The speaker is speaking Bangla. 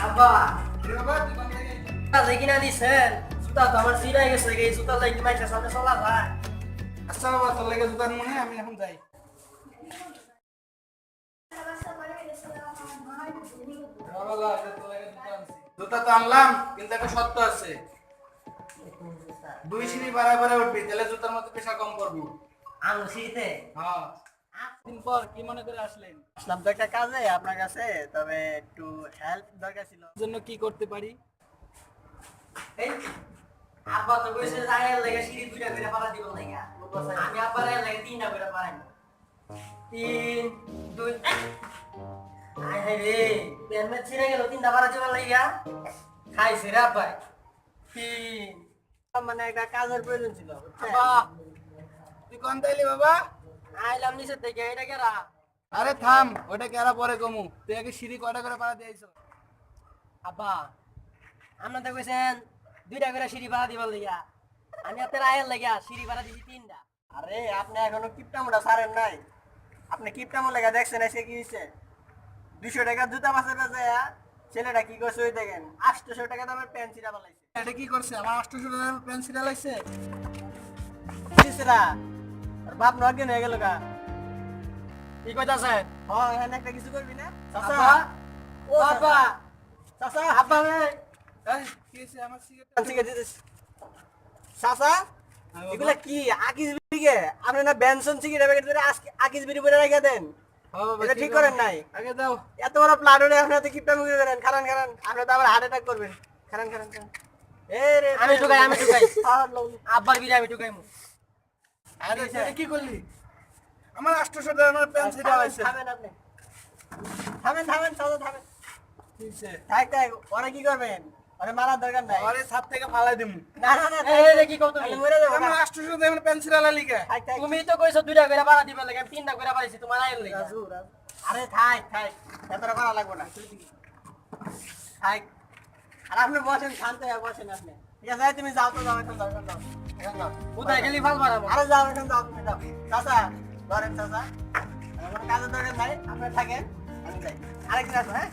আব্বা লেগি না দিছেন জুতা তো আমার ছিঁড়ে গেছে এই জুতা লেগি মাইছে সামনে চলা যায় আচ্ছা বাবা তোর লাগে জুতার মনে আমি এখন যাই জুতা তো আনলাম কিন্তু একটা শর্ত আছে 2 সিঁড়ি বাড়ায় বাড়ায় উঠবি তাহলে জুতার মধ্যে পেশা কম করবো আমি শীতে হ্যাঁ দিন পর কি মনে করে আসলেন আসলাম তো একটা কাজে আপনার কাছে তবে একটু হেল্প দরকার ছিল জন্য কি করতে পারি এই আব্বা তো কইছে জায়গা লাগে সিঁড়ি দুইটা করে পাড়া দিব লাগা আমি আব্বার লাগে তিনটা করে পাড়াই 3 2 আয় হে রে পেনমে ছিঁড়ে গেল তিনটা পাড়া দিব লাগা খাইছে রে আব্বা 3 মানে একটা কাজের প্রয়োজন ছিল বাবা তুই কোন তাইলি বাবা আইলাম নিচে থেকে এটা কেরা আরে থাম ওটা কেরা পরে কমু তুই আগে সিঁড়ি কয়টা করে পাড়া দিয়েছো আব্বা আপনার তো কইছেন দুইটা করে সিঁড়ি ভাড়া দিবার লাগিয়া আমি আপনার আয়ের লাগিয়া সিঁড়ি ভাড়া দিছি 3টা আরে আপনি এখনো কিপটামোটা ছাড়েন নাই আপনি কিপটামো লাগা দেখছেন এসে কি হইছে 200 টাকা জুতা বাসে বাসে ছেলেটা কি করছে ওই দেখেন 800 টাকা দামের প্যান্ট ছিড়া বানাইছে এটা কি করছে আমার 800 টাকার পেন ছিঁড়া লাগছে কিসরা আর বাপ নগেন হয়ে গেল গা কি কইতাছে হ্যাঁ এখানে একটা কিছু করবি না চাচা ও আব্বা চাচা আব্বা রে এই কি হইছে আমার সিগারেট ঠিক আছে চাচা এগুলা কি আকিস বিড়িকে আপনি না বেনসন সিগারেট প্যাকেট ধরে আকিস বিড়ি পরে রেখে দেন এটা ঠিক করেন নাই আগে দাও এত বড় প্ল্যান হলে আপনি তো কিপটা মুখে করেন খারান খারান আপনি তো আবার হার্ট অ্যাটাক করবেন খারান খারান খারান রে আমি ঠুকাই আব্বার বিড়ি আমি ঠুকাইমু আরে এটা কি করলি আমার 800 টাকার আমার পেন ছিঁড়া হইছে থামেন আপনি থামেন থামেন চাচা থামেন কি হইছে থাক থাক ওরা কি করবেন ওরে মারার দরকার নাই আরে ছাদ থেকে ফালাই দিমু না না না এই রে কি কও তুমি মরে যাবো আমার 800 টাকা আমার পেন ছিঁড়া লাগলি কে তুমি তো কইছো দুইটা করে ভাড়া দিবা লাগে আমি 3টা করে পাইছি তোমার আইল লাগি আরে থাক থাক এতটা করা লাগবে না থাক আর আপনি বসেন শান্ত হয়ে বসেন আপনি ঠিক আছে তুমি যাও তো যাও এখন যাও এখন যাও এখন যাও কোথায় গেলি ফাল মারাবো আরে যাও এখন যাও তুমি যাও চাচা ধরেন চাচা আমার কাজের দরকার নাই আপনি থাকেন আমি যাই আরেকদিন আসবো হ্যাঁ